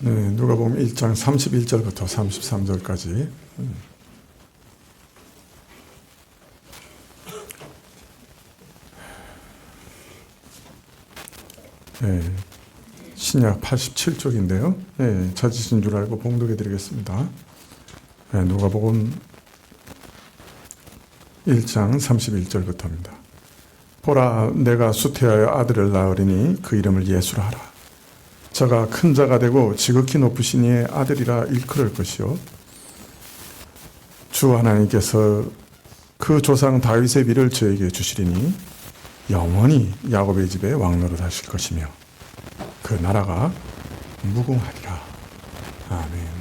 네, 누가복음 1장 31절부터 33절까지. 네, 신약 87쪽인데요. 네, 찾으신 줄 알고 봉독해 드리겠습니다. 네, 누가복음 1장 31절부터입니다. 보라, 내가 수태하여 아들을 낳으리니 그 이름을 예수라 하라. 저가 큰 자가 되고 지극히 높으신 이의 아들이라 일컬을 것이요, 주 하나님께서 그 조상 다윗의 비를 저에게 주시리니 영원히 야곱의 집에 왕노릇 하실 것이며 그 나라가 무궁하리라. 아멘.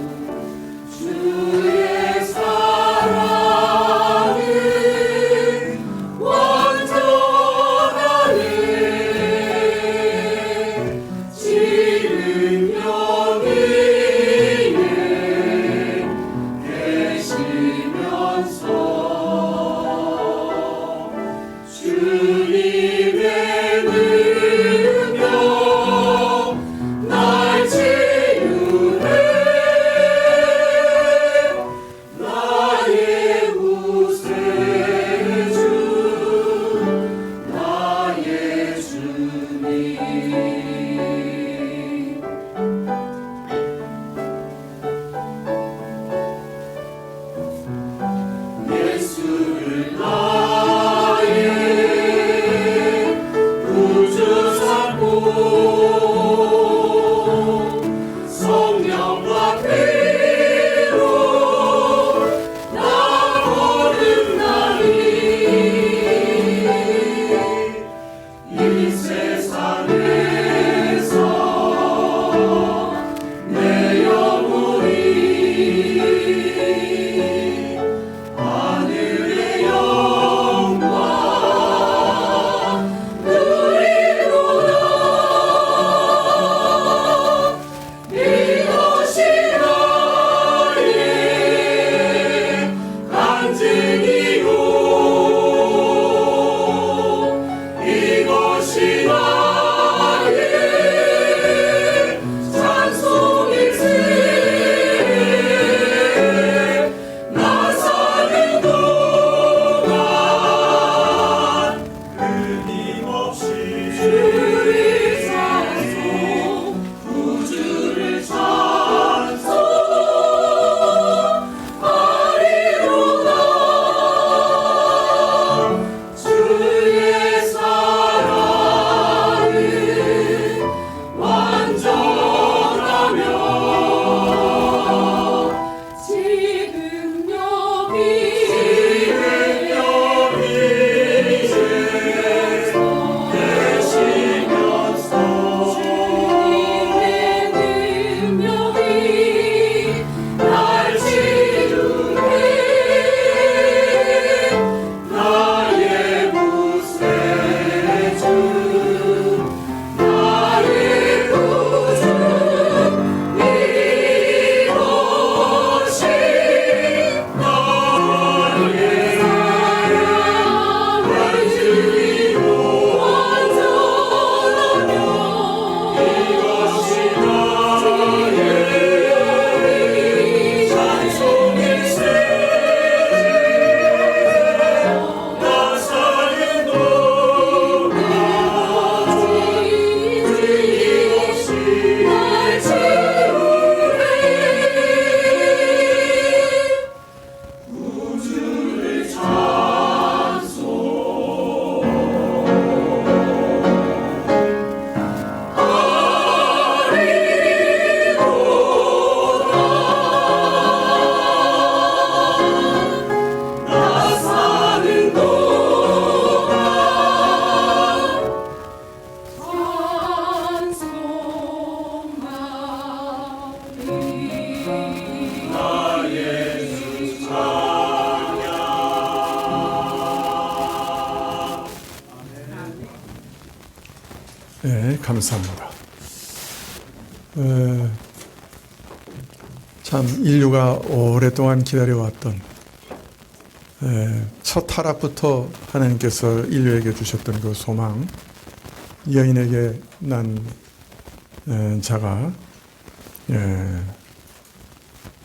주의 사랑 네, 감사합니다. 참 인류가 오랫동안 기다려왔던 첫 타락부터 하나님께서 인류에게 주셨던 그 소망, 여인에게 난 자가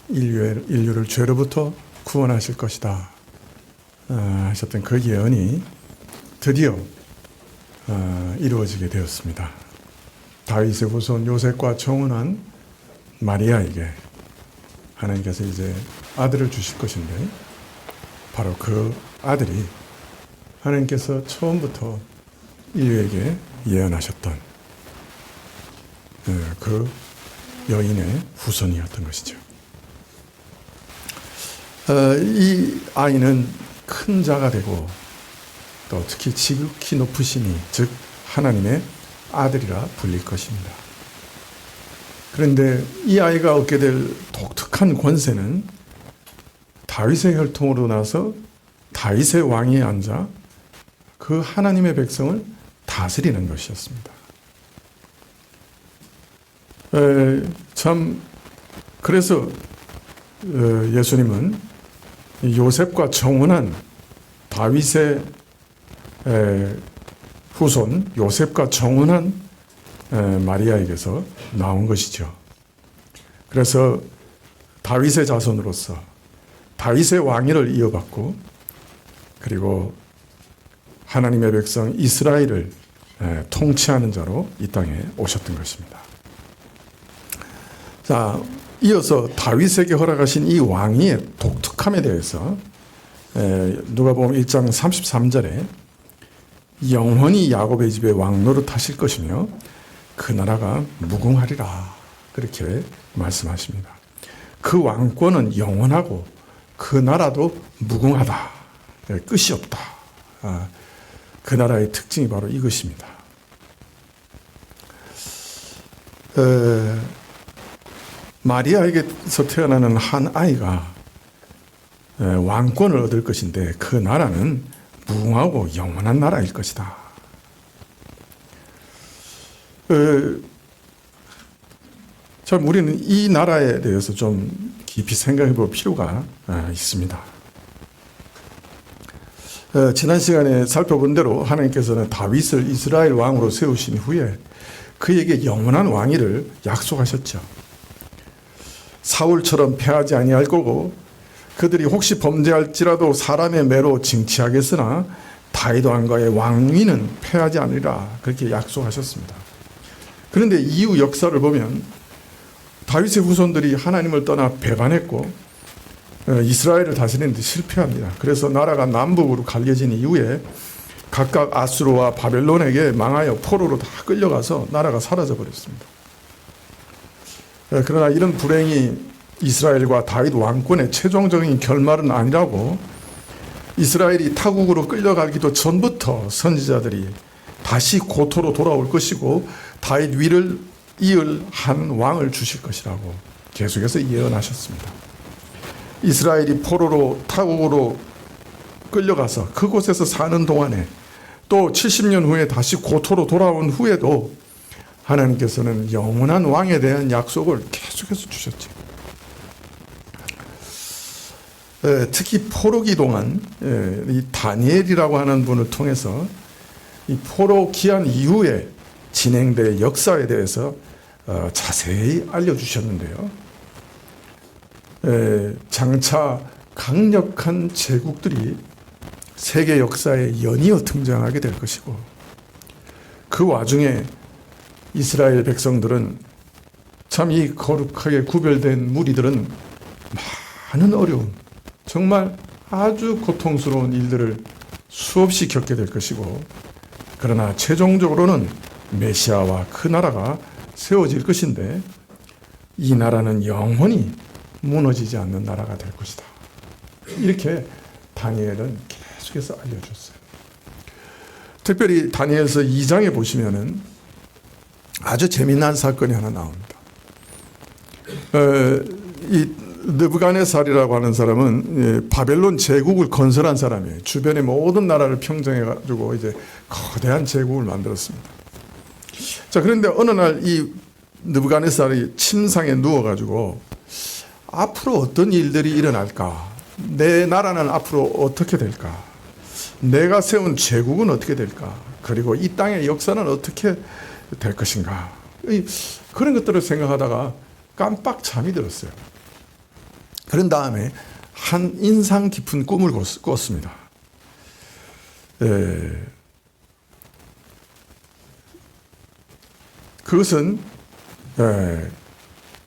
인류를 죄로부터 구원하실 것이다 하셨던 그 예언이 드디어 이루어지게 되었습니다. 다윗의 후손 요셉과 정혼한 마리아에게 하나님께서 이제 아들을 주실 것인데, 바로 그 아들이 하나님께서 처음부터 인류에게 예언하셨던 그 여인의 후손이었던 것이죠. 이 아이는 큰 자가 되고 또 특히 지극히 높으시니 즉 하나님의 아들이라 불릴 것입니다. 그런데 이 아이가 얻게 될 독특한 권세는 다윗의 혈통으로 나서 다윗의 왕위에 앉아 그 하나님의 백성을 다스리는 것이었습니다. 참 그래서 예수님은 요셉과 정혼한 다윗의 후손 요셉과 정혼한 마리아에게서 나온 것이죠. 그래서 다윗의 자손으로서 다윗의 왕위를 이어받고, 그리고 하나님의 백성 이스라엘을 통치하는 자로 이 땅에 오셨던 것입니다. 자, 이어서 다윗에게 허락하신 이 왕위의 독특함에 대해서 누가복음 1장 33절에 영원히 야곱의 집에 왕 노릇하실 것이며 그 나라가 무궁하리라 그렇게 말씀하십니다. 그 왕권은 영원하고 그 나라도 무궁하다, 끝이 없다. 그 나라의 특징이 바로 이것입니다. 마리아에게서 태어나는 한 아이가 왕권을 얻을 것인데 그 나라는 무궁하고 영원한 나라일 것이다. 참 우리는 이 나라에 대해서 좀 깊이 생각해 볼 필요가 있습니다. 지난 시간에 살펴본 대로 하나님께서는 다윗을 이스라엘 왕으로 세우신 후에 그에게 영원한 왕위를 약속하셨죠. 사울처럼 패하지 아니할 거고 그들이 혹시 범죄할지라도 사람의 매로 징치하겠으나 다윗 왕가의 왕위는 패하지 않으리라 그렇게 약속하셨습니다. 그런데 이후 역사를 보면 다윗의 후손들이 하나님을 떠나 배반했고 이스라엘을 다스리는 데 실패합니다. 그래서 나라가 남북으로 갈려진 이후에 각각 아수르와 바벨론에게 망하여 포로로 다 끌려가서 나라가 사라져 버렸습니다. 그러나 이런 불행이 이스라엘과 다윗 왕권의 최종적인 결말은 아니라고, 이스라엘이 타국으로 끌려가기도 전부터 선지자들이 다시 고토로 돌아올 것이고 다윗 위를 이을 한 왕을 주실 것이라고 계속해서 예언하셨습니다. 이스라엘이 포로로 타국으로 끌려가서 그곳에서 사는 동안에 또 70년 후에 다시 고토로 돌아온 후에도 하나님께서는 영원한 왕에 대한 약속을 계속해서 주셨죠. 특히 포로기 동안 이 다니엘이라고 하는 분을 통해서 이 포로 기한 이후에 진행될 역사에 대해서 자세히 알려주셨는데요. 장차 강력한 제국들이 세계 역사에 연이어 등장하게 될 것이고, 그 와중에 이스라엘 백성들은 참 이 거룩하게 구별된 무리들은 많은 어려움, 정말 아주 고통스러운 일들을 수없이 겪게 될 것이고, 그러나 최종적으로는 메시아와 그 나라가 세워질 것인데 이 나라는 영원히 무너지지 않는 나라가 될 것이다. 이렇게 다니엘은 계속해서 알려줬어요. 특별히 다니엘서 2장에 보시면은 아주 재미난 사건이 하나 나옵니다. 이 느부갓네살이라고 하는 사람은 바벨론 제국을 건설한 사람이에요. 주변의 모든 나라를 평정해가지고 이제 거대한 제국을 만들었습니다. 자, 그런데 어느 날 이 느부갓네살이 침상에 누워가지고 앞으로 어떤 일들이 일어날까? 내 나라는 앞으로 어떻게 될까? 내가 세운 제국은 어떻게 될까? 그리고 이 땅의 역사는 어떻게 될 것인가? 그런 것들을 생각하다가 깜빡 잠이 들었어요. 그런 다음에 한 인상 깊은 꿈을 꿨습니다. 그것은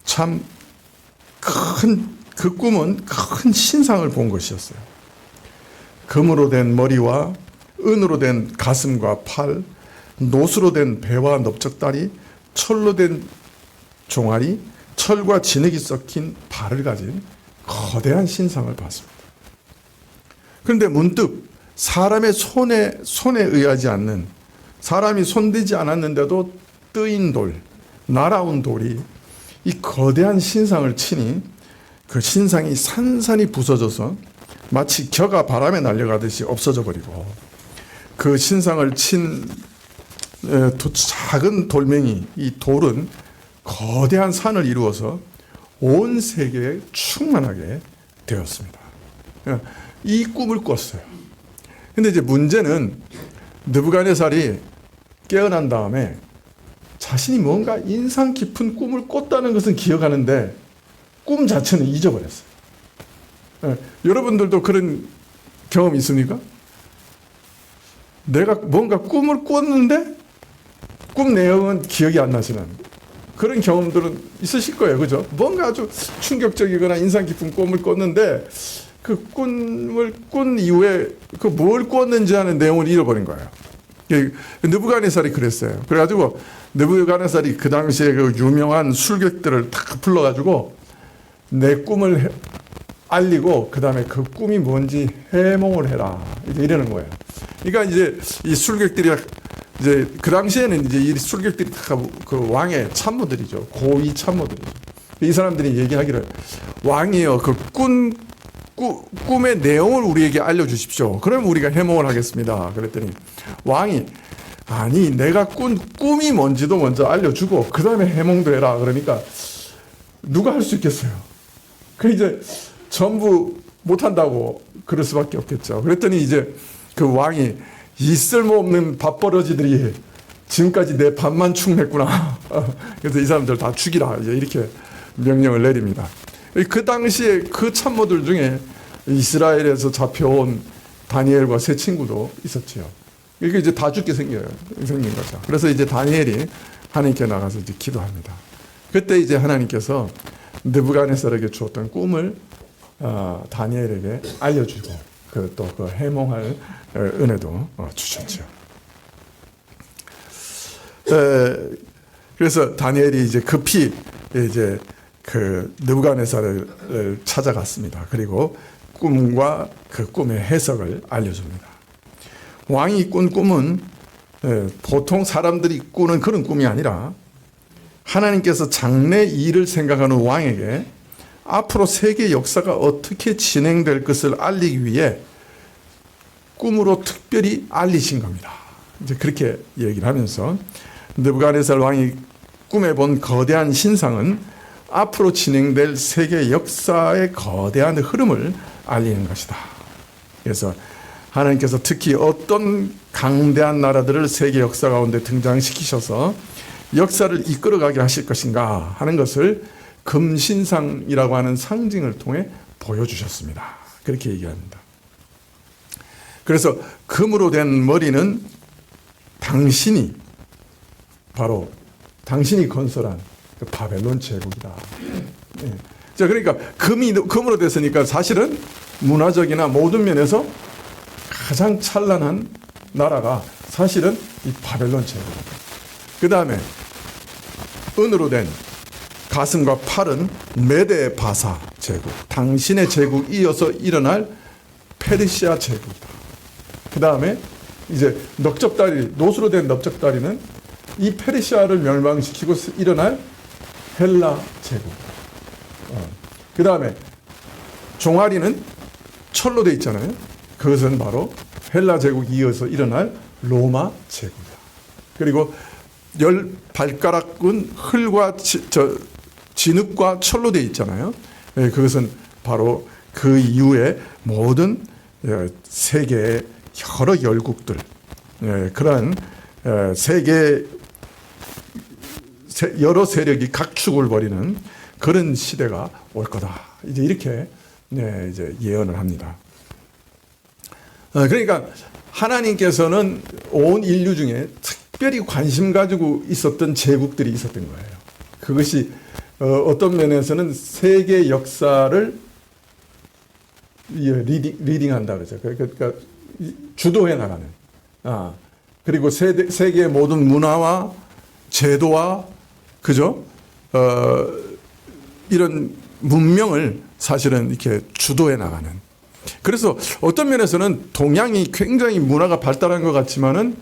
참 그 꿈은 큰 신상을 본 것이었어요. 금으로 된 머리와 은으로 된 가슴과 팔, 노수로 된 배와 넓적다리, 철로 된 종아리, 철과 진흙이 섞인 발을 가진 거대한 신상을 봤습니다. 그런데 문득 사람의 손에 의하지 않는, 사람이 손대지 않았는데도 뜨인 돌, 날아온 돌이 이 거대한 신상을 치니 그 신상이 산산이 부서져서 마치 겨가 바람에 날려가듯이 없어져 버리고, 그 신상을 친 작은 돌멩이, 이 돌은 거대한 산을 이루어서 온 세계에 충만하게 되었습니다. 이 꿈을 꿨어요. 근데 이제 문제는 느부갓네살이 깨어난 다음에 자신이 뭔가 인상 깊은 꿈을 꿨다는 것은 기억하는데 꿈 자체는 잊어버렸어요. 여러분들도 그런 경험 있습니까? 내가 뭔가 꿈을 꿨는데 꿈 내용은 기억이 안 나시는 그런 경험들은 있으실 거예요. 그죠? 뭔가 아주 충격적이거나 인상 깊은 꿈을 꿨는데 그 꿈을 꾼 이후에 그 뭘 꿨는지 하는 내용을 잃어버린 거예요. 느부갓네살이 그랬어요. 그래가지고 느부갓네살이 그 당시에 그 유명한 술객들을 다 불러가지고 내 꿈을 알리고 그 다음에 그 꿈이 뭔지 해몽을 해라, 이제 이러는 거예요. 그러니까 이제 이 술객들이 이제 그 당시에는 이제 이 술객들이 다 그 왕의 참모들이죠. 고위 참모들이죠. 이 사람들이 얘기하기를, 왕이요, 그 꿈의 내용을 우리에게 알려주십시오. 그러면 우리가 해몽을 하겠습니다. 그랬더니 왕이, 아니 내가 꾼 꿈이 뭔지도 먼저 알려주고 그 다음에 해몽도 해라. 그러니까 누가 할 수 있겠어요? 그 이제 전부 못한다고 그럴 수밖에 없겠죠. 그랬더니 이제 그 왕이, 이 쓸모없는 밥버러지들이 지금까지 내 밥만 축냈구나. 그래서 이 사람들 다 죽이라, 이제 이렇게 명령을 내립니다. 그 당시에 그 참모들 중에 이스라엘에서 잡혀온 다니엘과 세 친구도 있었지요. 이게 이제 다 죽게 생긴 거죠. 그래서 이제 다니엘이 하나님께 나가서 이제 기도합니다. 그때 이제 하나님께서 느부갓네살에게 주었던 꿈을 다니엘에게 알려주고 또 그 해몽할 은혜도 주셨죠. 그래서 다니엘이 이제 급히 이제 그 느부갓네살을 찾아갔습니다. 그리고 꿈과 그 꿈의 해석을 알려줍니다. 왕이 꾼 꿈은 보통 사람들이 꾸는 그런 꿈이 아니라 하나님께서 장래 일을 생각하는 왕에게 앞으로 세계 역사가 어떻게 진행될 것을 알리기 위해 꿈으로 특별히 알리신 겁니다. 이제 그렇게 얘기를 하면서 느부갓네살 왕이 꿈에 본 거대한 신상은 앞으로 진행될 세계 역사의 거대한 흐름을 알리는 것이다. 그래서 하나님께서 특히 어떤 강대한 나라들을 세계 역사 가운데 등장시키셔서 역사를 이끌어가게 하실 것인가 하는 것을 금신상이라고 하는 상징을 통해 보여주셨습니다. 그렇게 얘기합니다. 그래서 금으로 된 머리는 당신이 건설한 그 바벨론 제국이다. 자, 그러니까 금으로 됐으니까 사실은 문화적이나 모든 면에서 가장 찬란한 나라가 사실은 이 바벨론 제국입니다. 그 다음에 은으로 된 가슴과 팔은 메데 바사 제국, 당신의 제국 이어서 일어날 페르시아 제국이다. 그 다음에 이제 넓적다리, 노수로 된 넓적다리는 이 페르시아를 멸망시키고 일어날 헬라 제국. 그 다음에 종아리는 철로 되어 있잖아요. 그것은 바로 헬라 제국 이어서 일어날 로마 제국이다. 그리고 열 발가락은 흙과 진흙과 철로 되어 있잖아요. 예, 그것은 바로 그 이후에 모든 세계의 여러 열국들, 그러한 세계 여러 세력이 각축을 벌이는 그런 시대가 올 거다. 이제 이렇게 이제 예언을 합니다. 그러니까 하나님께서는 온 인류 중에 특별히 관심 가지고 있었던 제국들이 있었던 거예요. 그것이 어떤 면에서는 세계 역사를 리딩한다 그러죠. 그러니까 주도해 나가는. 그리고 세계의 모든 문화와 제도와 그죠? 이런 문명을 사실은 이렇게 주도해 나가는. 그래서 어떤 면에서는 동양이 굉장히 문화가 발달한 것 같지만은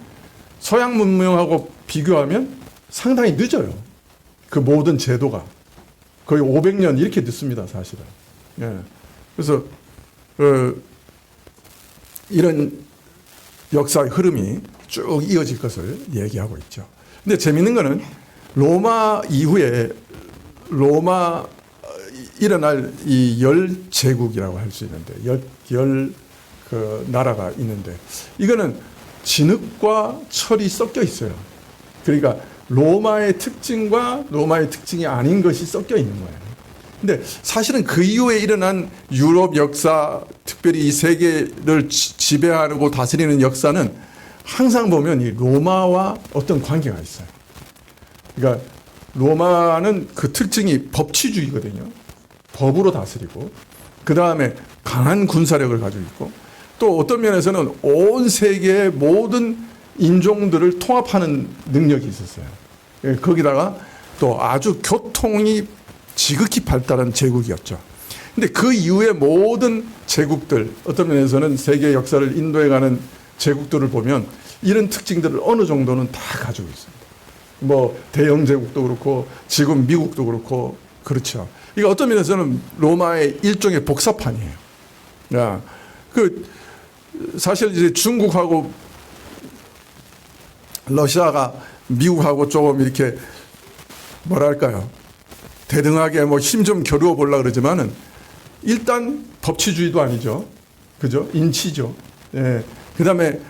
서양 문명하고 비교하면 상당히 늦어요. 그 모든 제도가 거의 500년 이렇게 늦습니다, 사실은. 예. 그래서 이런 역사의 흐름이 쭉 이어질 것을 얘기하고 있죠. 근데 재밌는 거는 로마 이후에 로마 일어날 이 열 제국이라고 할 수 있는데 그 나라가 있는데 이거는 진흙과 철이 섞여 있어요. 그러니까 로마의 특징과 로마의 특징이 아닌 것이 섞여 있는 거예요. 근데 사실은 그 이후에 일어난 유럽 역사, 특별히 이 세계를 지배하고 다스리는 역사는 항상 보면 이 로마와 어떤 관계가 있어요. 그러니까 로마는 그 특징이 법치주의거든요. 법으로 다스리고 그 다음에 강한 군사력을 가지고 있고 또 어떤 면에서는 온 세계의 모든 인종들을 통합하는 능력이 있었어요. 거기다가 또 아주 교통이 지극히 발달한 제국이었죠. 근데 그 이후에 모든 제국들, 어떤 면에서는 세계 역사를 인도해가는 제국들을 보면 이런 특징들을 어느 정도는 다 가지고 있습니다. 뭐 대영 제국도 그렇고 지금 미국도 그렇고 그렇죠. 이거 어떤 면에서는 로마의 일종의 복사판이에요. 야, 그 사실 이제 중국하고 러시아가 미국하고 조금 이렇게 뭐랄까요, 대등하게 뭐 힘 좀 겨루어 보려고 그러지만은 일단 법치주의도 아니죠. 그죠? 인치죠. 예. 그 다음에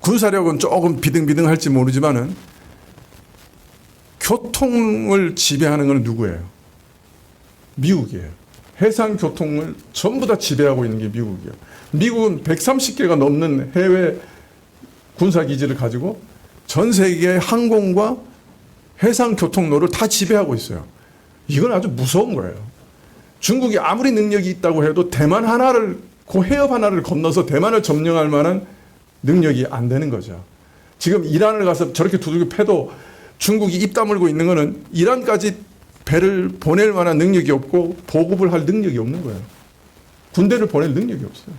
군사력은 조금 비등비등할지 모르지만은 교통을 지배하는 건 누구예요? 미국이에요. 해상 교통을 전부 다 지배하고 있는 게 미국이에요. 미국은 130개가 넘는 해외 군사기지를 가지고 전 세계의 항공과 해상 교통로를 다 지배하고 있어요. 이건 아주 무서운 거예요. 중국이 아무리 능력이 있다고 해도 대만 하나를, 그 해협 하나를 건너서 대만을 점령할 만한 능력이 안 되는 거죠. 지금 이란을 가서 저렇게 두들겨 패도 중국이 입 다물고 있는 거는 이란까지 배를 보낼 만한 능력이 없고 보급을 할 능력이 없는 거예요. 군대를 보낼 능력이 없어요.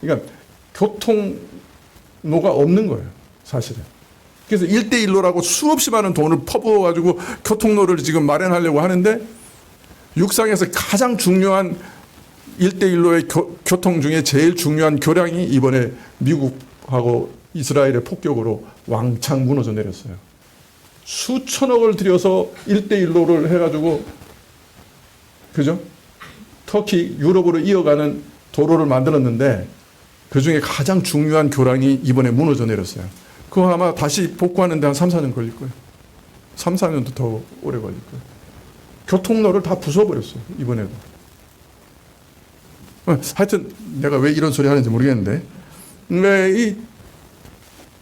그러니까 교통로가 없는 거예요, 사실은. 그래서 1대1로라고 수없이 많은 돈을 퍼부어가지고 교통로를 지금 마련하려고 하는데 육상에서 가장 중요한 1대1로의 교통 중에 제일 중요한 교량이 이번에 미국하고 이스라엘의 폭격으로 왕창 무너져 내렸어요. 수천억을 들여서 1대1로를 해가지고, 그죠? 터키, 유럽으로 이어가는 도로를 만들었는데 그 중에 가장 중요한 교량이 이번에 무너져 내렸어요. 그거 아마 다시 복구하는데 한 3, 4년 걸릴 거예요. 3, 4년도 더 오래 걸릴 거예요. 교통로를 다 부숴버렸어요, 이번에도. 하여튼 내가 왜 이런 소리 하는지 모르겠는데, 왜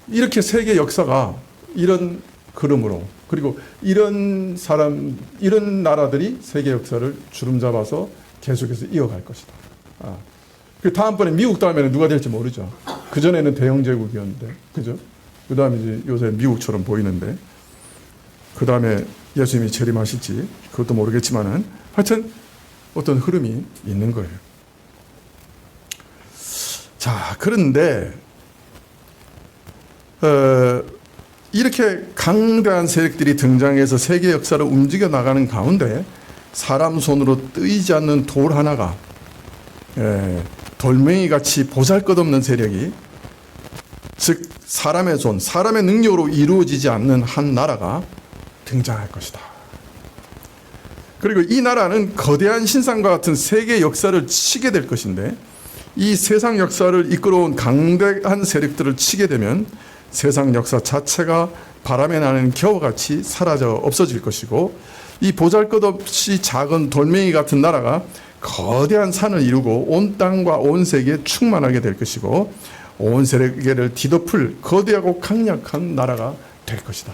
이렇게 세계 역사가 이런 흐름으로, 그리고 이런 사람, 이런 나라들이 세계 역사를 주름 잡아서 계속해서 이어갈 것이다. 그 다음번에 미국 다음에는 누가 될지 모르죠. 그전에는 대영 제국이었는데, 그죠? 그 다음에 이제 요새 미국처럼 보이는데, 그 다음에 예수님이 재림하실지 그것도 모르겠지만은 하여튼 어떤 흐름이 있는 거예요. 자, 그런데 이렇게 강대한 세력들이 등장해서 세계 역사를 움직여 나가는 가운데 사람 손으로 뜨이지 않는 돌 하나가, 돌멩이 같이 보잘것없는 세력이, 즉 사람의 손, 사람의 능력으로 이루어지지 않는 한 나라가 등장할 것이다. 그리고 이 나라는 거대한 신상과 같은 세계 역사를 치게 될 것인데, 이 세상 역사를 이끌어온 강대한 세력들을 치게 되면 세상 역사 자체가 바람에 나는 겨와같이 사라져 없어질 것이고, 이 보잘것없이 작은 돌멩이 같은 나라가 거대한 산을 이루고 온 땅과 온 세계에 충만하게 될 것이고, 온 세계를 뒤덮을 거대하고 강력한 나라가 될 것이다.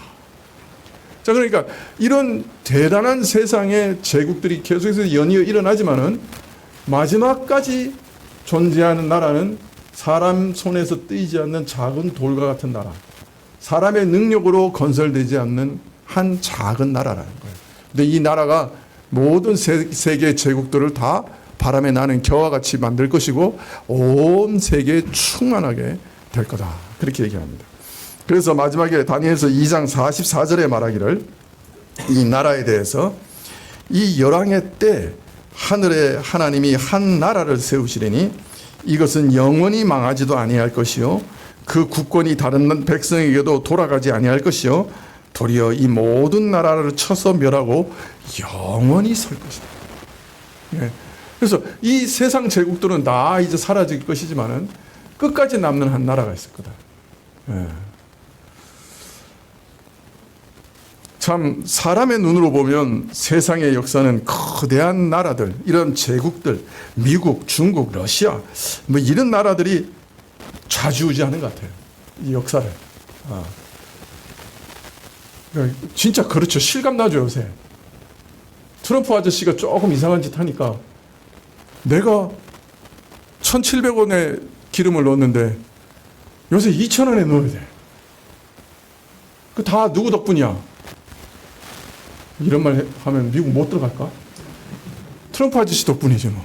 자, 그러니까 이런 대단한 세상의 제국들이 계속해서 연이어 일어나지만은 마지막까지 존재하는 나라는 사람 손에서 뜨이지 않는 작은 돌과 같은 나라, 사람의 능력으로 건설되지 않는 한 작은 나라라는 거예요. 근데 이 나라가 모든 세계의 제국들을 다 바람에 나는 겨와 같이 만들 것이고 온 세계에 충만하게 될 거다. 그렇게 얘기합니다. 그래서 마지막에 다니엘서 2장 44절에 말하기를, 이 나라에 대해서 이 열왕의 때 하늘에 하나님이 한 나라를 세우시리니 이것은 영원히 망하지도 아니할 것이요 그 국권이 다른 백성에게도 돌아가지 아니할 것이요 도리어 이 모든 나라를 쳐서 멸하고 영원히 설 것이다. 예. 그래서 이 세상 제국들은 다 이제 사라질 것이지만은 끝까지 남는 한 나라가 있을 거다. 예. 참 사람의 눈으로 보면 세상의 역사는 거대한 나라들, 이런 제국들, 미국, 중국, 러시아 뭐 이런 나라들이 좌지우지하는 것 같아요. 이 역사를. 진짜 그렇죠. 실감나죠, 요새. 트럼프 아저씨가 조금 이상한 짓 하니까 내가 1,700원에 기름을 넣었는데 요새 2,000원에 넣어야 돼. 그 다 누구 덕분이야? 이런 말 하면 미국 못 들어갈까? 트럼프 아저씨 덕분이지 뭐.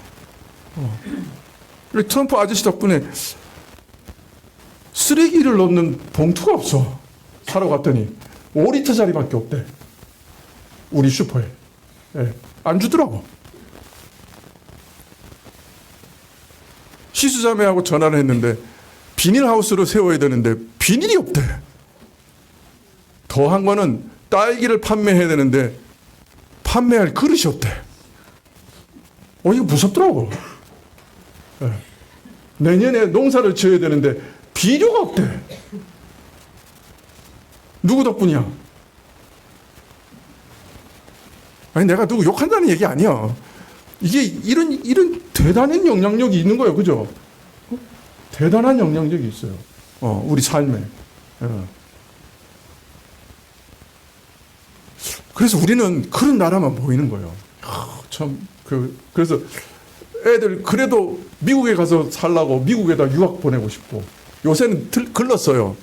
트럼프 아저씨 덕분에 쓰레기를 넣는 봉투가 없어. 사러 갔더니 5리터짜리밖에 없대. 우리 슈퍼에. 예, 안 주더라고. 시수자매하고 전화를 했는데 비닐하우스로 세워야 되는데 비닐이 없대. 더한 거는 딸기를 판매해야 되는데 판매할 그릇이 없대. 이거 무섭더라고. 예. 내년에 농사를 지어야 되는데 비료가 없대. 누구 덕분이야? 아니, 내가 누구 욕한다는 얘기 아니야. 이게 이런 대단한 영향력이 있는 거예요. 그죠? 대단한 영향력이 있어요. 우리 삶에. 예. 그래서 우리는 그런 나라만 보이는 거예요. 그래서 애들 그래도 미국에 가서 살라고 미국에다 유학 보내고 싶고, 요새는 글렀어요.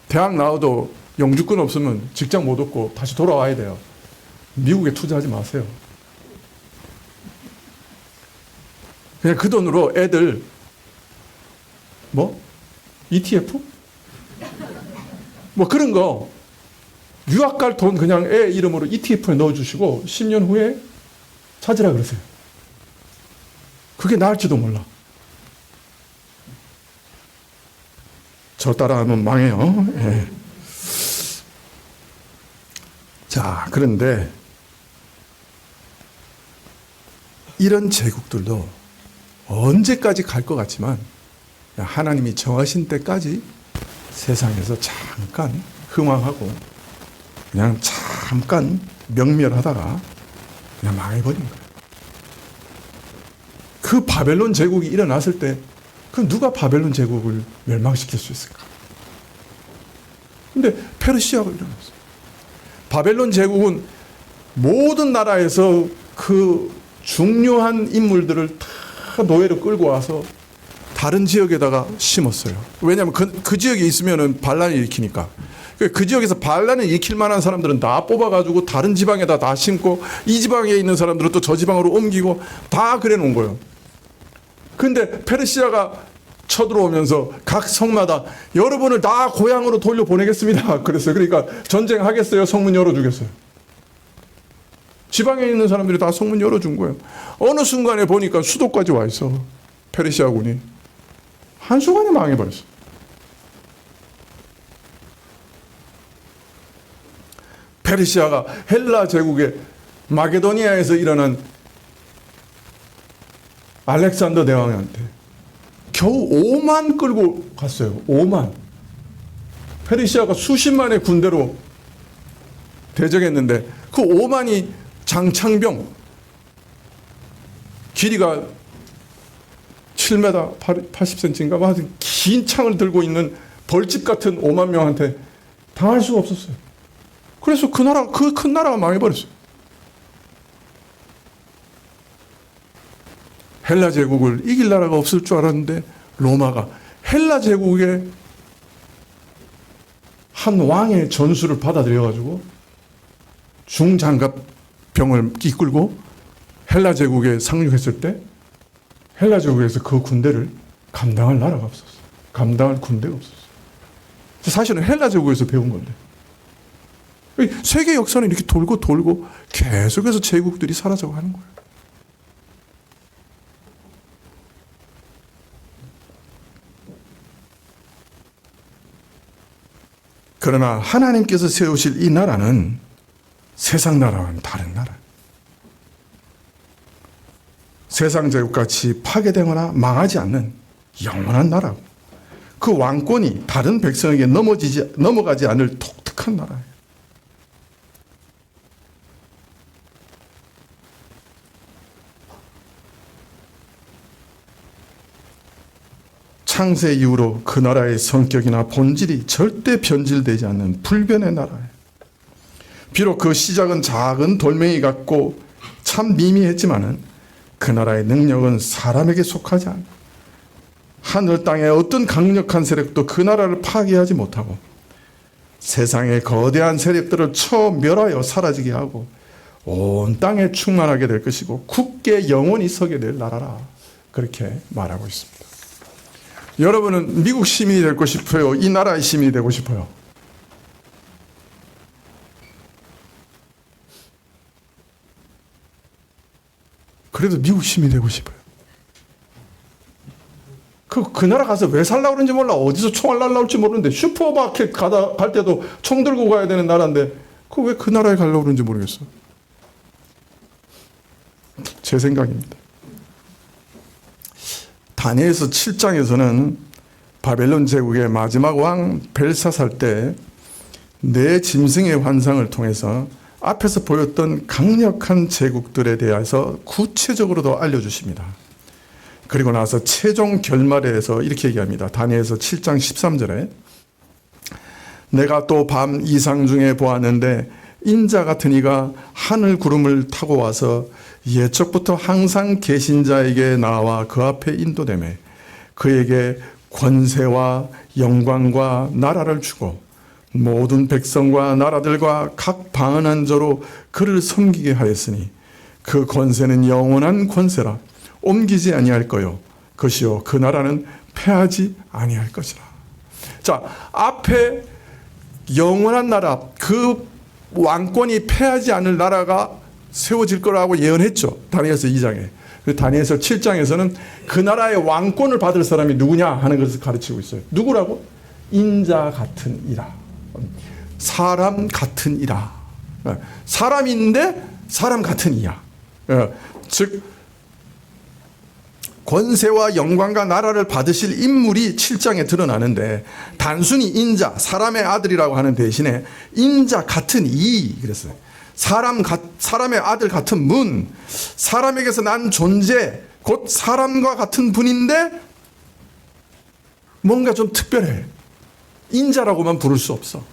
대학 나와도 영주권 없으면 직장 못 얻고 다시 돌아와야 돼요. 미국에 투자하지 마세요. 그냥 그 돈으로 애들 ETF? 그런 거 유학 갈 돈 그냥 애 이름으로 ETF에 넣어주시고 10년 후에 찾으라 그러세요. 그게 나을지도 몰라. 저 따라하면 망해요. 예. 자, 그런데 이런 제국들도 언제까지 갈 것 같지만 하나님이 정하신 때까지 세상에서 잠깐 흥황하고 그냥 잠깐 명멸하다가 그냥 망해버린 거예요. 그 바벨론 제국이 일어났을 때 그럼 누가 바벨론 제국을 멸망시킬 수 있을까? 근데 페르시아가 일어났어요. 바벨론 제국은 모든 나라에서 그 중요한 인물들을 다 노예로 끌고 와서 다른 지역에다가 심었어요. 왜냐하면 그 지역에 있으면 반란을 일으키니까. 그 지역에서 반란을 일으킬 만한 사람들은 다 뽑아가지고 다른 지방에다 다 심고, 이 지방에 있는 사람들은 또 저 지방으로 옮기고 다 그래 놓은 거예요. 근데 페르시아가 쳐들어오면서 각 성마다 여러분을 다 고향으로 돌려보내겠습니다. 그랬어요. 그러니까 전쟁하겠어요? 성문 열어주겠어요? 지방에 있는 사람들이 다 성문 열어준 거예요. 어느 순간에 보니까 수도까지 와 있어. 페르시아군이. 한순간에 망해버렸어. 페르시아가 헬라 제국의 마게도니아에서 일어난 알렉산더 대왕한테 겨우 5만 끌고 갔어요. 5만. 페르시아가 수십만의 군대로 대적했는데 그 5만이 장창병, 길이가 7m 80cm인가 하여튼 긴 창을 들고 있는 벌집 같은 5만 명한테 당할 수가 없었어요. 그래서 그 큰 나라가 망해버렸어요. 헬라 제국을 이길 나라가 없을 줄 알았는데 로마가 헬라 제국의 한 왕의 전수를 받아들여가지고 중장갑병을 이끌고 헬라 제국에 상륙했을 때 헬라 제국에서 그 군대를 감당할 나라가 없었어요. 감당할 군대가 없었어요. 사실은 헬라 제국에서 배운 건데 세계 역사는 이렇게 돌고 계속해서 제국들이 사라져가는 거예요. 그러나 하나님께서 세우실 이 나라는 세상 나라와는 다른 나라. 세상 제국같이 파괴되거나 망하지 않는 영원한 나라고 그 왕권이 다른 백성에게 넘어가지 않을 독특한 나라예요. 창세 이후로 그 나라의 성격이나 본질이 절대 변질되지 않는 불변의 나라예요. 비록 그 시작은 작은 돌멩이 같고 참 미미했지만은 그 나라의 능력은 사람에게 속하지 않아. 하늘 땅의 어떤 강력한 세력도 그 나라를 파괴하지 못하고 세상의 거대한 세력들을 쳐 멸하여 사라지게 하고 온 땅에 충만하게 될 것이고 굳게 영원히 서게 될 나라라. 그렇게 말하고 있습니다. 여러분은 미국 시민이 되고 싶어요? 이 나라의 시민이 되고 싶어요? 그래도 미국 시민이 되고 싶어요. 그 나라 가서 왜 살라고 그런지 몰라. 어디서 총알 날라올지 모르는데 슈퍼마켓 갈 때도 총 들고 가야 되는 나라인데 왜 그 나라에 가려고 그런지 모르겠어. 제 생각입니다. 다니엘서 7장에서는 바벨론 제국의 마지막 왕 벨사살 때 네 짐승의 환상을 통해서 앞에서 보였던 강력한 제국들에 대해서 구체적으로도 알려주십니다. 그리고 나서 최종 결말에 대해서 이렇게 얘기합니다. 다니엘서 7장 13절에 내가 또 밤 이상 중에 보았는데 인자 같은 이가 하늘 구름을 타고 와서 예적부터 항상 계신 자에게 나와 그 앞에 인도되매 그에게 권세와 영광과 나라를 주고 모든 백성과 나라들과 각 방언한 자로 그를 섬기게 하였으니 그 권세는 영원한 권세라 옮기지 아니할 거요 것이요 그 나라는 패하지 아니할 것이라. 자, 앞에 영원한 나라, 그 왕권이 패하지 않을 나라가 세워질 거라고 예언했죠. 다니엘서 2장에. 다니엘서 7장에서는 그 나라의 왕권을 받을 사람이 누구냐 하는 것을 가르치고 있어요. 누구라고? 인자 같은 이라. 사람 같은 이라. 사람인데 사람 같은 이야. 즉 권세와 영광과 나라를 받으실 인물이 7장에 드러나는데 단순히 인자, 사람의 아들이라고 하는 대신에 인자 같은 이 그랬어요. 사람의 아들 같은 분, 사람에게서 난 존재, 곧 사람과 같은 분인데 뭔가 좀 특별해. 인자라고만 부를 수 없어.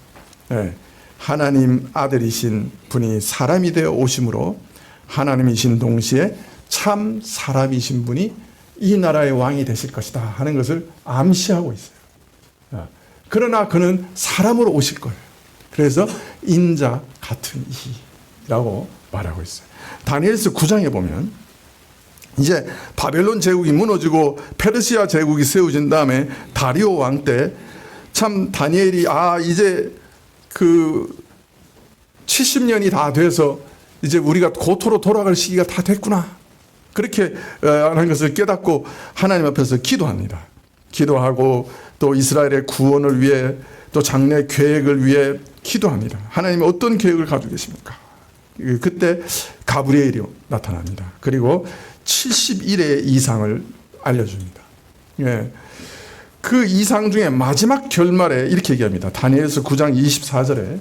네. 하나님 아들이신 분이 사람이 되어 오심으로 하나님이신 동시에 참 사람이신 분이 이 나라의 왕이 되실 것이다 하는 것을 암시하고 있어요. 그러나 그는 사람으로 오실 거예요. 그래서 인자 같은 이라고 말하고 있어요. 다니엘서 9장에 보면 이제 바벨론 제국이 무너지고 페르시아 제국이 세워진 다음에 다리오 왕 때 참 다니엘이 이제 그 70년이 다 돼서 이제 우리가 고토로 돌아갈 시기가 다 됐구나. 그렇게 하는 것을 깨닫고 하나님 앞에서 기도합니다. 기도하고 또 이스라엘의 구원을 위해 또 장래 계획을 위해 기도합니다. 하나님이 어떤 계획을 가지고 계십니까? 그때 가브리엘이 나타납니다. 그리고 70일의 이상을 알려줍니다. 예. 그 이상 중에 마지막 결말에 이렇게 얘기합니다. 다니엘서 9장 24절에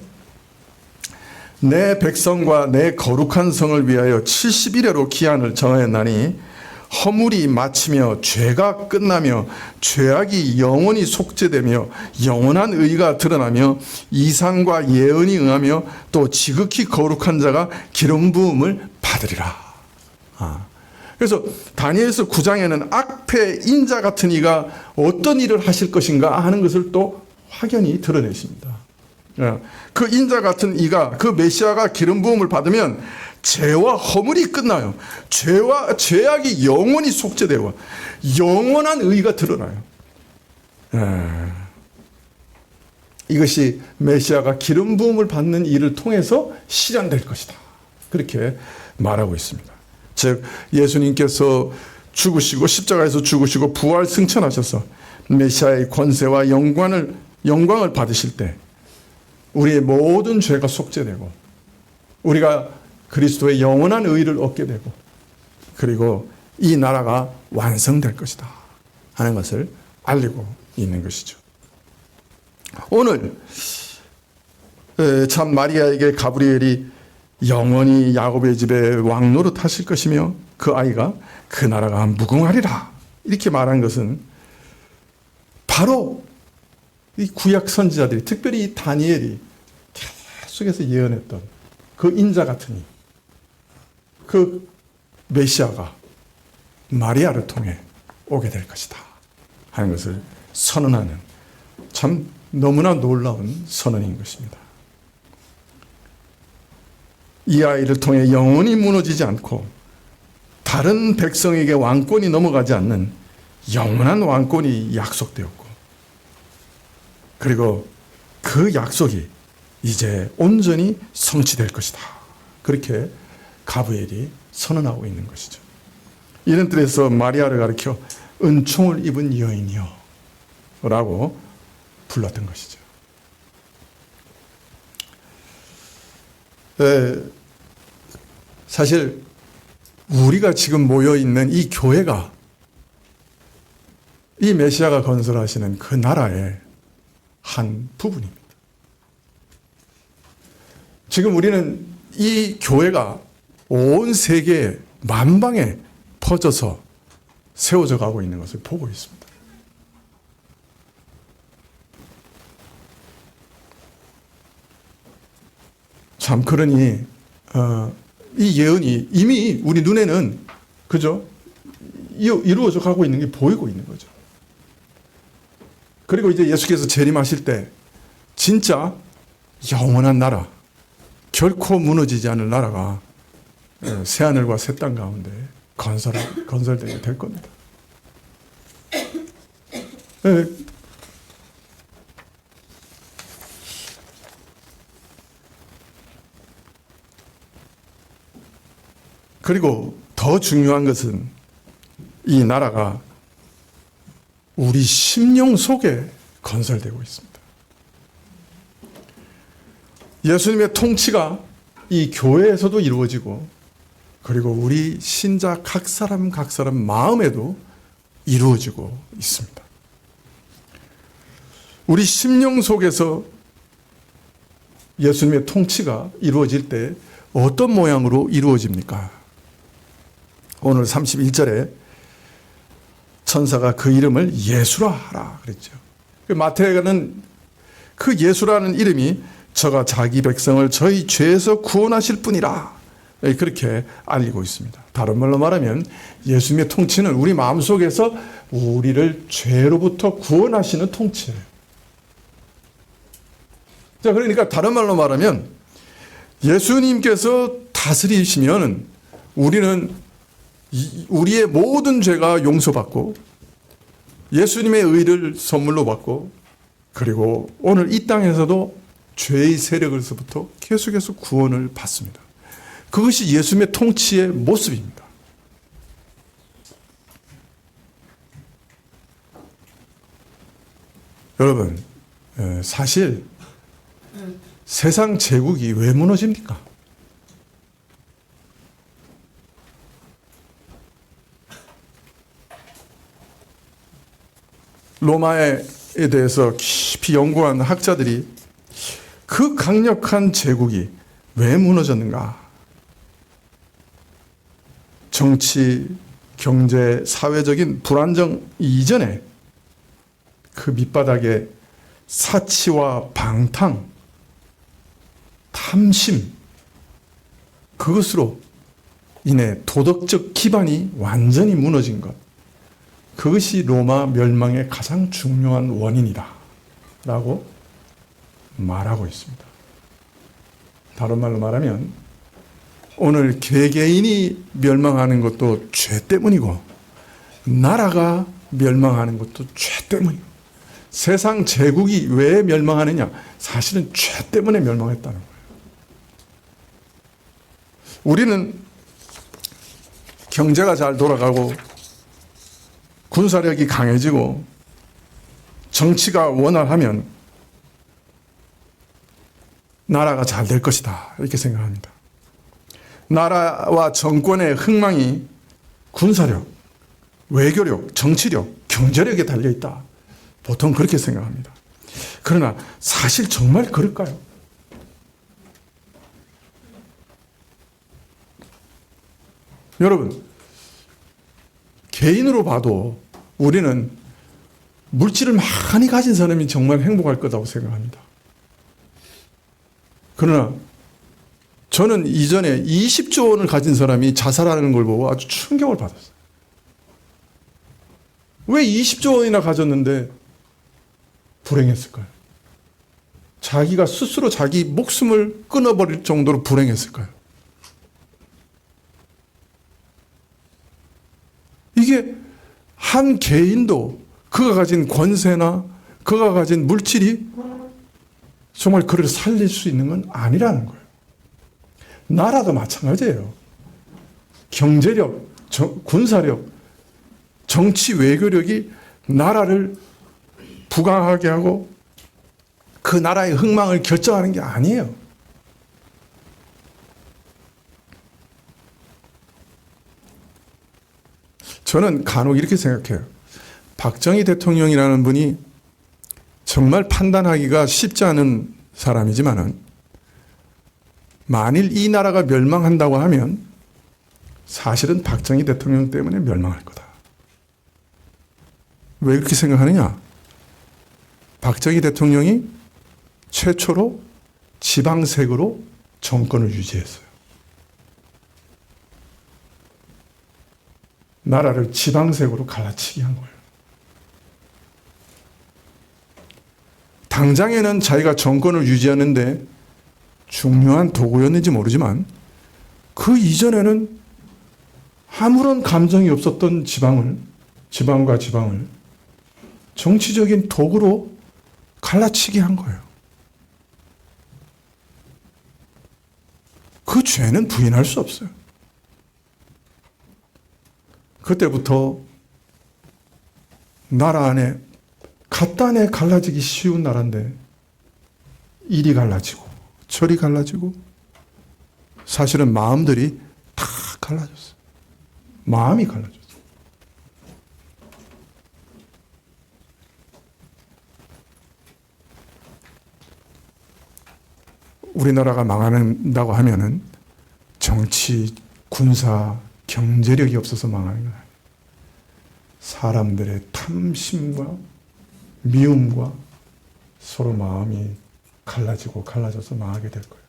내 백성과 내 거룩한 성을 위하여 70일에로 기한을 정하였나니 허물이 마치며 죄가 끝나며 죄악이 영원히 속죄되며 영원한 의가 드러나며 이상과 예언이 응하며 또 지극히 거룩한 자가 기름 부음을 받으리라. 그래서 다니엘서 9장에는 악패 인자 같은 이가 어떤 일을 하실 것인가 하는 것을 또 확연히 드러내십니다. 그 인자 같은 이가, 그 메시아가 기름 부음을 받으면 죄와 허물이 끝나요. 죄악이 영원히 속죄되고 영원한 의가 드러나요. 이것이 메시아가 기름 부음을 받는 일을 통해서 실현될 것이다. 그렇게 말하고 있습니다. 즉 예수님께서 죽으시고 십자가에서 죽으시고 부활 승천하셔서 메시아의 권세와 영광을 받으실 때 우리의 모든 죄가 속죄되고 우리가 그리스도의 영원한 의를 얻게 되고 그리고 이 나라가 완성될 것이다 하는 것을 알리고 있는 것이죠. 오늘 참 마리아에게 가브리엘이 영원히 야곱의 집에 왕노릇 하실 것이며 그 아이가 그 나라가 무궁하리라 이렇게 말한 것은 바로 이 구약 선지자들이 특별히 이 다니엘이 계속해서 예언했던 그 인자 같으니 그 메시아가 마리아를 통해 오게 될 것이다 하는 것을 선언하는 참 너무나 놀라운 선언인 것입니다. 이 아이를 통해 영원히 무너지지 않고 다른 백성에게 왕권이 넘어가지 않는 영원한 왕권이 약속되었고 그리고 그 약속이 이제 온전히 성취될 것이다. 그렇게 가브리엘이 선언하고 있는 것이죠. 이런 뜻에서 마리아를 가리켜 은총을 입은 여인이여 라고 불렀던 것이죠. 사실 우리가 지금 모여있는 이 교회가 이 메시아가 건설하시는 그 나라의 한 부분입니다. 지금 우리는 이 교회가 온 세계 만방에 퍼져서 세워져 가고 있는 것을 보고 있습니다. 참 그러니 이 예언이 이미 우리 눈에는 그죠? 이루어져 가고 있는 게 보이고 있는 거죠. 그리고 이제 예수께서 재림하실 때 진짜 영원한 나라, 결코 무너지지 않을 나라가 새하늘과 새 땅 가운데 건설되게 될 겁니다. 그리고 더 중요한 것은 이 나라가 우리 심령 속에 건설되고 있습니다. 예수님의 통치가 이 교회에서도 이루어지고 그리고 우리 신자 각 사람 마음에도 이루어지고 있습니다. 우리 심령 속에서 예수님의 통치가 이루어질 때 어떤 모양으로 이루어집니까? 오늘 31절에 천사가 그 이름을 예수라 하라 그랬죠. 마태가는 그 예수라는 이름이 저가 자기 백성을 저희 죄에서 구원하실 분이라 그렇게 알리고 있습니다. 다른 말로 말하면 예수님의 통치는 우리 마음속에서 우리를 죄로부터 구원하시는 통치예요. 자, 그러니까 다른 말로 말하면 예수님께서 다스리시면 우리는 우리의 모든 죄가 용서받고 예수님의 의를 선물로 받고 그리고 오늘 이 땅에서도 죄의 세력에서부터 계속해서 구원을 받습니다. 그것이 예수님의 통치의 모습입니다. 여러분, 사실 세상 제국이 왜 무너집니까? 로마에 대해서 깊이 연구한 학자들이 그 강력한 제국이 왜 무너졌는가? 정치, 경제, 사회적인 불안정 이전에 그 밑바닥에 사치와 방탕, 탐심, 그것으로 인해 도덕적 기반이 완전히 무너진 것. 그것이 로마 멸망의 가장 중요한 원인이다 라고 말하고 있습니다. 다른 말로 말하면 오늘 개개인이 멸망하는 것도 죄 때문이고 나라가 멸망하는 것도 죄 때문이고 세상 제국이 왜 멸망하느냐? 사실은 죄 때문에 멸망했다는 거예요. 우리는 경제가 잘 돌아가고 군사력이 강해지고 정치가 원활하면 나라가 잘 될 것이다 이렇게 생각합니다. 나라와 정권의 흥망이 군사력, 외교력, 정치력, 경제력에 달려있다. 보통 그렇게 생각합니다. 그러나 사실 정말 그럴까요? 여러분, 개인으로 봐도 우리는 물질을 많이 가진 사람이 정말 행복할 거라고 생각합니다. 그러나 저는 이전에 20조 원을 가진 사람이 자살하는 걸 보고 아주 충격을 받았어요. 왜 20조 원이나 가졌는데 불행했을까요? 자기가 스스로 자기 목숨을 끊어버릴 정도로 불행했을까요? 이게 한 개인도 그가 가진 권세나 그가 가진 물질이 정말 그를 살릴 수 있는 건 아니라는 거예요. 나라도 마찬가지예요. 경제력, 군사력, 정치 외교력이 나라를 부강하게 하고 그 나라의 흥망을 결정하는 게 아니에요. 저는 간혹 이렇게 생각해요. 박정희 대통령이라는 분이 정말 판단하기가 쉽지 않은 사람이지만은 만일 이 나라가 멸망한다고 하면 사실은 박정희 대통령 때문에 멸망할 거다. 왜 그렇게 생각하느냐? 박정희 대통령이 최초로 지방색으로 정권을 유지했어요. 나라를 지방색으로 갈라치기 한 거예요. 당장에는 자기가 정권을 유지하는데 중요한 도구였는지 모르지만 그 이전에는 아무런 감정이 없었던 지방과 지방을 정치적인 도구로 갈라치기 한 거예요. 그 죄는 부인할 수 없어요. 그때부터 나라 안에 간단히 갈라지기 쉬운 나라인데 이리 갈라지고 저리 갈라지고 사실은 마음들이 다 갈라졌어요. 마음이 갈라졌어요. 우리나라가 망한다고 하면은 정치, 군사, 경제력이 없어서 망하는 건 아니에요. 사람들의 탐심과 미움과 서로 마음이 갈라지고 갈라져서 망하게 될 거예요.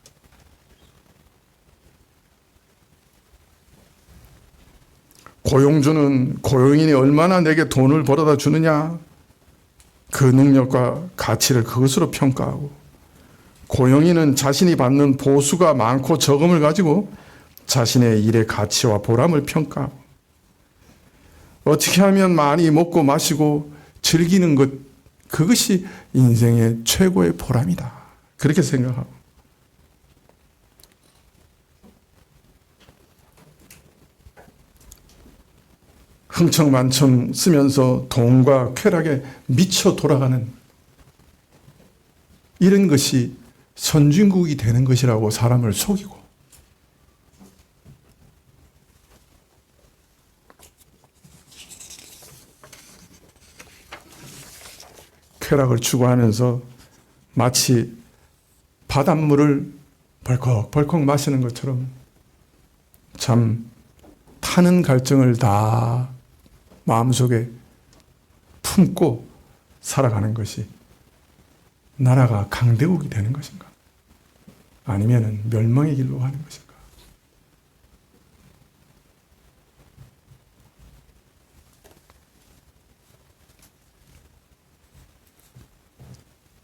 고용주는 고용인이 얼마나 내게 돈을 벌어다 주느냐 그 능력과 가치를 그것으로 평가하고 고용인은 자신이 받는 보수가 많고 적음을 가지고 자신의 일의 가치와 보람을 평가하고 어떻게 하면 많이 먹고 마시고 즐기는 것 그것이 인생의 최고의 보람이다. 그렇게 생각하고 흥청만청 쓰면서 돈과 쾌락에 미쳐 돌아가는 이런 것이 선진국이 되는 것이라고 사람을 속이고, 쾌락을 추구하면서 마치 바닷물을 벌컥벌컥 마시는 것처럼 참 타는 갈증을 다 마음속에 품고 살아가는 것이 나라가 강대국이 되는 것인가? 아니면 멸망의 길로 가는 것인가?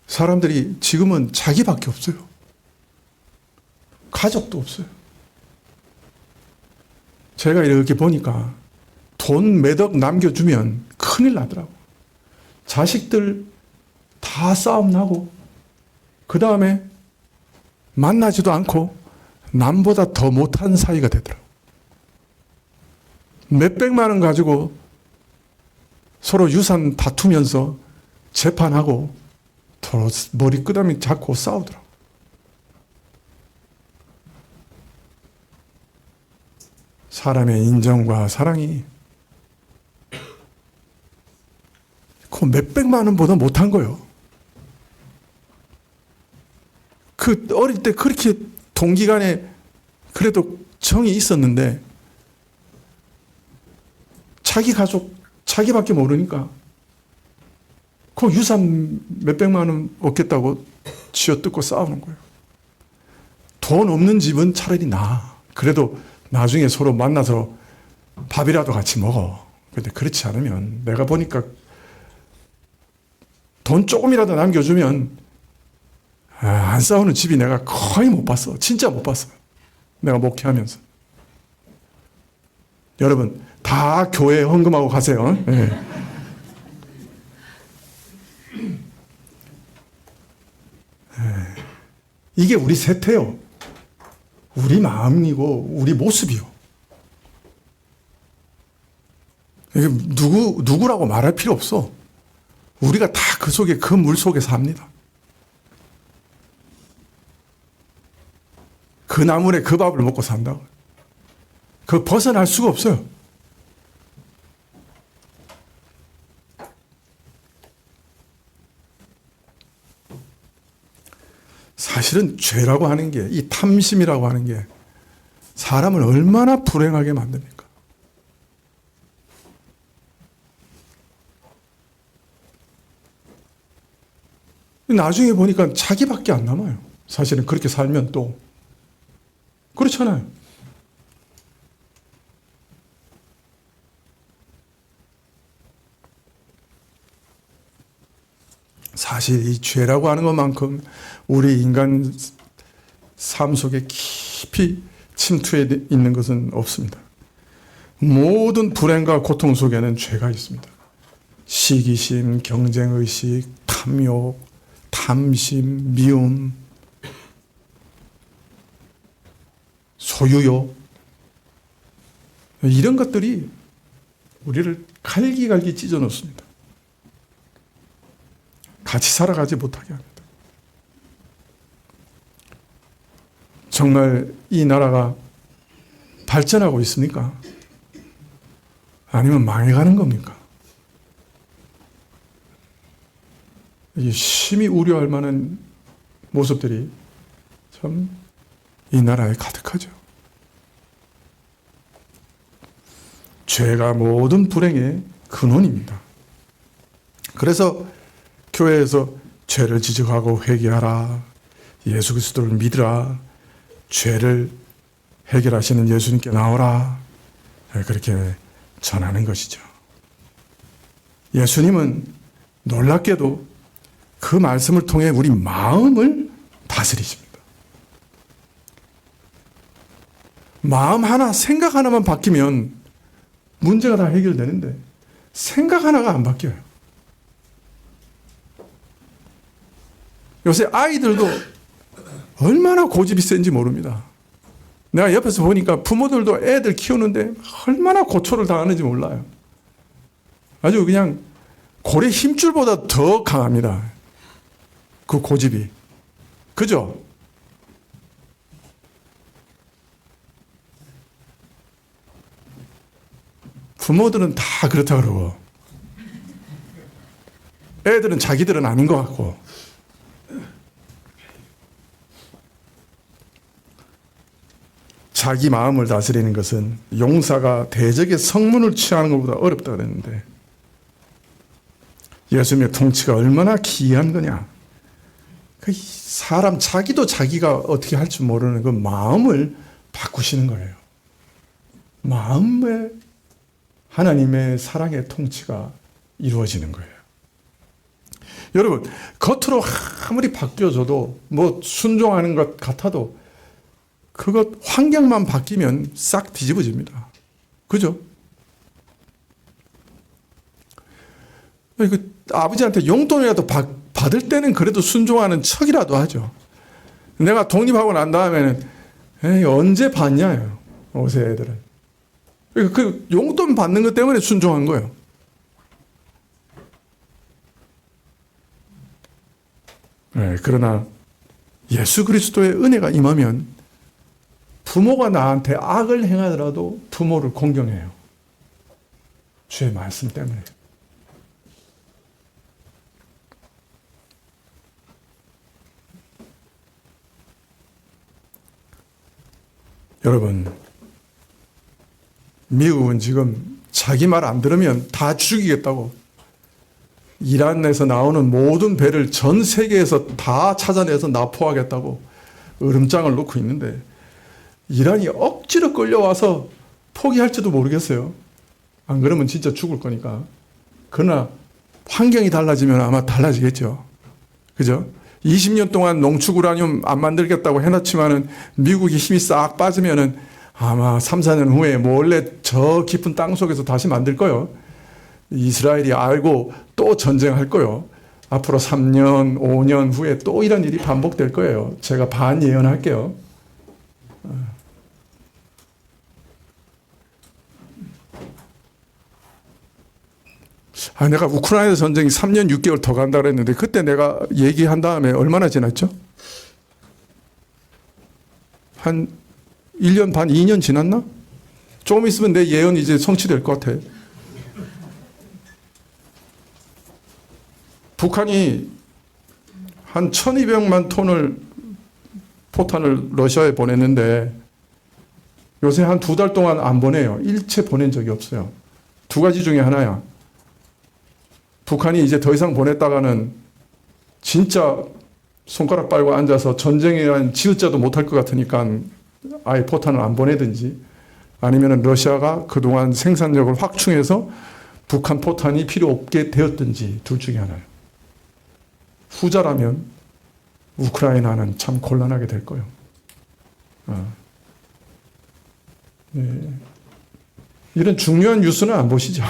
사람들이 지금은 자기밖에 없어요. 가족도 없어요. 제가 이렇게 보니까 돈 몇 억 남겨주면 큰일 나더라고. 자식들 다 싸움 나고, 그 다음에 만나지도 않고 남보다 더 못한 사이가 되더라고. 몇백만 원 가지고 서로 유산 다투면서 재판하고 서로 머리끄다미 잡고 싸우더라고. 사람의 인정과 사랑이 그 몇백만 원보다 못한 거예요. 그 어릴 때 그렇게 동기간에 그래도 정이 있었는데 자기 가족 자기밖에 모르니까 그 유산 몇백만 원 얻겠다고 쥐어뜯고 싸우는 거예요. 돈 없는 집은 차라리 나아. 그래도 나중에 서로 만나서 밥이라도 같이 먹어. 근데 그렇지 않으면 내가 보니까 돈 조금이라도 남겨주면 안 싸우는 집이 내가 거의 못 봤어. 진짜 못 봤어. 내가 목회하면서. 여러분 다 교회에 헌금하고 가세요. 네. 이게 우리 세태요. 우리 마음이고 우리 모습이요. 이게 누구라고 말할 필요 없어. 우리가 다 그 속에, 그 물 속에 삽니다. 그 나물에 그 밥을 먹고 산다고. 그 벗어날 수가 없어요. 사실은 죄라고 하는 게, 이 탐심이라고 하는 게 사람을 얼마나 불행하게 만듭니까? 나중에 보니까 자기밖에 안 남아요. 사실은 그렇게 살면 또. 그렇잖아요. 사실 이 죄라고 하는 것만큼 우리 인간 삶 속에 깊이 침투해 있는 것은 없습니다. 모든 불행과 고통 속에는 죄가 있습니다. 시기심, 경쟁의식, 탐욕, 탐심, 미움, 소유욕, 이런 것들이 우리를 갈기갈기 찢어 놓습니다. 같이 살아가지 못하게 합니다. 정말 이 나라가 발전하고 있습니까? 아니면 망해가는 겁니까? 심히 우려할 만한 모습들이 참 이 나라에 가득하죠. 죄가 모든 불행의 근원입니다. 그래서 교회에서 죄를 지적하고 회개하라, 예수 그리스도를 믿으라, 죄를 해결하시는 예수님께 나오라, 그렇게 전하는 것이죠. 예수님은 놀랍게도 그 말씀을 통해 우리 마음을 다스리십니다. 마음 하나, 생각 하나만 바뀌면 문제가 다 해결되는데 생각 하나가 안 바뀌어요. 요새 아이들도 얼마나 고집이 센지 모릅니다. 내가 옆에서 보니까 부모들도 애들 키우는데 얼마나 고초를 당하는지 몰라요. 아주 그냥 고래 힘줄보다 더 강합니다. 그 고집이. 그죠? 부모들은 다 그렇다 그러고 애들은 자기들은 아닌 것 같고 자기 마음을 다스리는 것은 용사가 대적의 성문을 취하는 것보다 어렵다 그랬는데 예수님의 통치가 얼마나 기이한 거냐. 그 사람 자기도 자기가 어떻게 할 줄 모르는 그 마음을 바꾸시는 거예요. 마음에 하나님의 사랑의 통치가 이루어지는 거예요. 여러분, 겉으로 아무리 바뀌어져도 뭐 순종하는 것 같아도 그것 환경만 바뀌면 싹 뒤집어집니다. 그죠? 아버지한테 용돈이라도 받을 때는 그래도 순종하는 척이라도 하죠. 내가 독립하고 난 다음에는 에이, 언제 받냐요. 요새 애들은. 그 용돈 받는 것 때문에 순종한 거예요. 네, 그러나 예수 그리스도의 은혜가 임하면 부모가 나한테 악을 행하더라도 부모를 공경해요. 주의 말씀 때문에. 여러분, 미국은 지금 자기 말 안 들으면 다 죽이겠다고 이란에서 나오는 모든 배를 전 세계에서 다 찾아내서 납포하겠다고 으름장을 놓고 있는데 이란이 억지로 끌려와서 포기할지도 모르겠어요. 안 그러면 진짜 죽을 거니까. 그러나 환경이 달라지면 아마 달라지겠죠. 그죠? 20년 동안 농축 우라늄 안 만들겠다고 해놨지만은 미국이 힘이 싹 빠지면은 아마 3, 4년 후에 몰래 저 깊은 땅 속에서 다시 만들 거예요. 이스라엘이 알고 또 전쟁할 거예요. 앞으로 3년, 5년 후에 또 이런 일이 반복될 거예요. 제가 반예언할게요. 내가 우크라이나 전쟁이 3년 6개월 더 간다 그랬는데 그때 내가 얘기한 다음에 얼마나 지났죠? 한 1년 반, 2년 지났나? 조금 있으면 내 예언이 이제 성취될 것 같아. 북한이 한 1200만 톤을 포탄을 러시아에 보냈는데 요새 한 2달 동안 안 보내요. 일체 보낸 적이 없어요. 두 가지 중에 하나야. 북한이 이제 더 이상 보냈다가는 진짜 손가락 빨고 앉아서 전쟁이란 지읒자도 못할 것 같으니까 아예 포탄을 안 보내든지 아니면 러시아가 그동안 생산력을 확충해서 북한 포탄이 필요 없게 되었든지 둘 중에 하나예요. 후자라면 우크라이나는 참 곤란하게 될 거예요. 네. 이런 중요한 뉴스는 안 보시죠.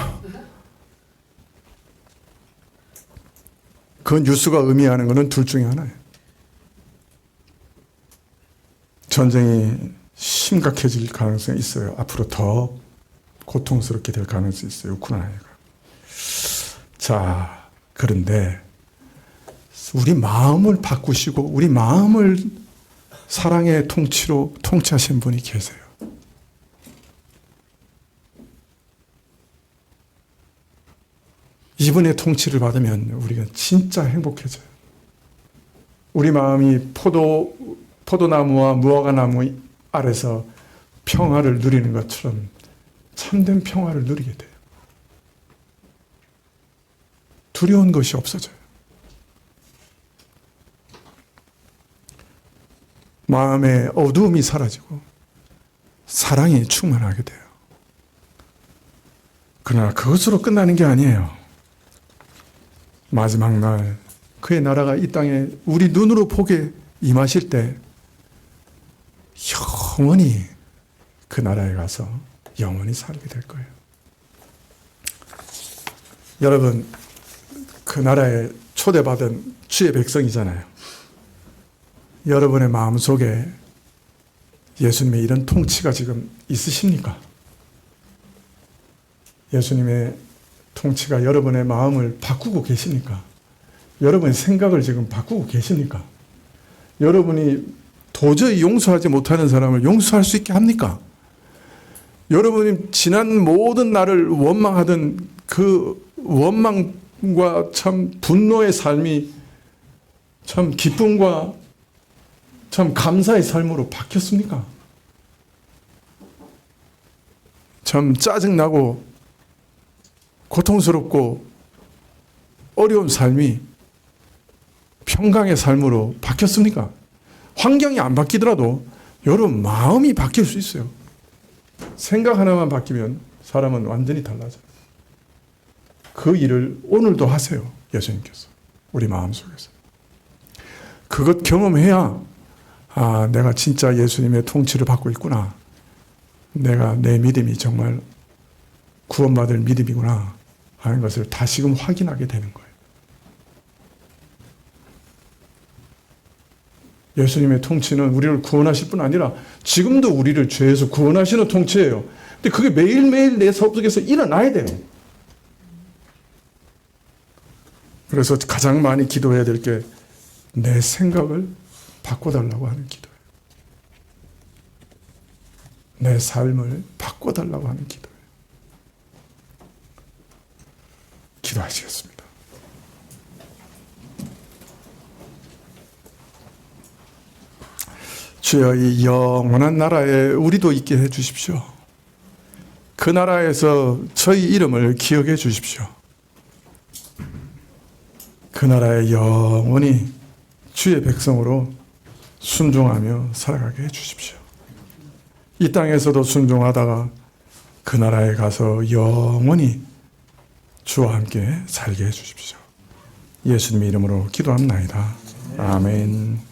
그 뉴스가 의미하는 것은 둘 중에 하나예요. 전쟁이 심각해질 가능성이 있어요. 앞으로 더 고통스럽게 될 가능성이 있어요. 우크라이나가. 자, 그런데 우리 마음을 바꾸시고 우리 마음을 사랑의 통치로 통치하신 분이 계세요. 이분의 통치를 받으면 우리가 진짜 행복해져요. 우리 마음이 포도나무와 무화과나무 아래서 평화를 누리는 것처럼 참된 평화를 누리게 돼요. 두려운 것이 없어져요. 마음의 어두움이 사라지고 사랑이 충만하게 돼요. 그러나 그것으로 끝나는 게 아니에요. 마지막 날 그의 나라가 이 땅에 우리 눈으로 보게 임하실 때 영원히 그 나라에 가서 영원히 살게 될 거예요. 여러분, 그 나라에 초대받은 주의 백성이잖아요. 여러분의 마음속에 예수님의 이런 통치가 지금 있으십니까? 예수님의 통치가 여러분의 마음을 바꾸고 계십니까? 여러분의 생각을 지금 바꾸고 계십니까? 여러분이 도저히 용서하지 못하는 사람을 용서할 수 있게 합니까? 여러분이 지난 모든 날을 원망하던 그 원망과 참 분노의 삶이 참 기쁨과 참 감사의 삶으로 바뀌었습니까? 참 짜증나고 고통스럽고 어려운 삶이 평강의 삶으로 바뀌었습니까? 환경이 안 바뀌더라도 여러분 마음이 바뀔 수 있어요. 생각 하나만 바뀌면 사람은 완전히 달라져요. 그 일을 오늘도 하세요. 예수님께서 우리 마음속에서. 그것 경험해야 내가 진짜 예수님의 통치를 받고 있구나. 내가 내 믿음이 정말 구원받을 믿음이구나 하는 것을 다시금 확인하게 되는 거예요. 예수님의 통치는 우리를 구원하실 뿐 아니라 지금도 우리를 죄에서 구원하시는 통치예요. 근데 그게 매일매일 내 속에서 일어나야 돼요. 그래서 가장 많이 기도해야 될 게 내 생각을 바꿔달라고 하는 기도예요. 내 삶을 바꿔달라고 하는 기도예요. 기도하시겠습니다. 주여, 이 영원한 나라에 우리도 있게 해주십시오. 그 나라에서 저희 이름을 기억해 주십시오. 그 나라에 영원히 주의 백성으로 순종하며 살아가게 해주십시오. 이 땅에서도 순종하다가 그 나라에 가서 영원히 주와 함께 살게 해주십시오. 예수님의 이름으로 기도합나이다. 아멘.